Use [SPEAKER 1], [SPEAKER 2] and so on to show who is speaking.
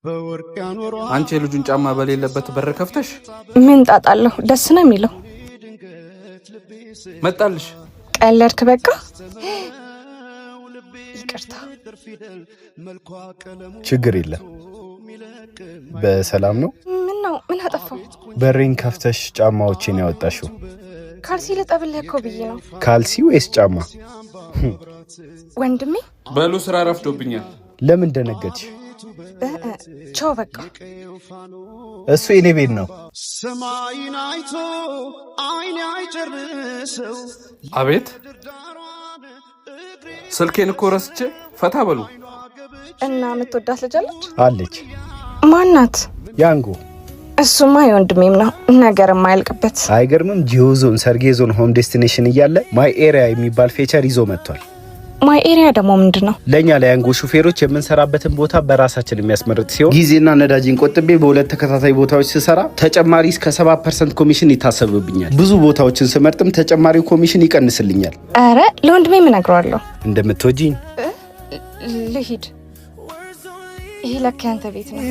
[SPEAKER 1] አንቺ የልጁን ጫማ በሌለበት በር ከፍተሽ
[SPEAKER 2] ምን ጣጣለሁ? ደስ ነው የሚለው።
[SPEAKER 1] መጣልሽ።
[SPEAKER 2] ቀለድክ በቃ። ይቅርታ።
[SPEAKER 3] ችግር የለም። በሰላም ነው?
[SPEAKER 2] ምን ነው? ምን አጠፋው?
[SPEAKER 3] በሬን ከፍተሽ ጫማዎችን ያወጣሽው?
[SPEAKER 2] ካልሲ ልጠብልህ እኮ ብዬ ነው።
[SPEAKER 3] ካልሲ ወይስ ጫማ?
[SPEAKER 2] ወንድሜ
[SPEAKER 1] በሉ ስራ ረፍዶብኛል።
[SPEAKER 3] ለምን ደነገጥሽ?
[SPEAKER 2] ቻው በቃ።
[SPEAKER 3] እሱ የኔ ቤት ነው።
[SPEAKER 4] ሰማይን አይቶ አይኔ አይጨርሰው።
[SPEAKER 1] አቤት። ስልኬን እኮ ረስቼ። ፈታ በሉ።
[SPEAKER 2] እና የምትወዳት ልጅ አለች?
[SPEAKER 3] አለች።
[SPEAKER 2] ማናት?
[SPEAKER 3] ያንጎ።
[SPEAKER 2] እሱማ የወንድሜም ነው። ነገር የማያልቅበት።
[SPEAKER 3] አይገርምም? ጂኦዞን ሰርጌዞን ሆም ዴስቲኔሽን እያለ ማይ ኤሪያ የሚባል ፌቸር ይዞ መጥቷል።
[SPEAKER 2] ማይ ኤሪያ ደግሞ ምንድነው?
[SPEAKER 3] ለኛ ለያንጎ ሹፌሮች የምንሰራበትን ቦታ በራሳችን የሚያስመርጥ ሲሆን ጊዜና ነዳጅን ቆጥቤ በሁለት ተከታታይ ቦታዎች ስሰራ ተጨማሪ እስከ 7% ኮሚሽን ይታሰብብኛል። ብዙ ቦታዎችን ስመርጥም ተጨማሪው ኮሚሽን ይቀንስልኛል።
[SPEAKER 2] አረ ለወንድሜ ምን እነግረዋለሁ?
[SPEAKER 3] እንደምትወጂኝ
[SPEAKER 2] ልሂድ። ይሄ ለካ ያንተ ቤት ነው።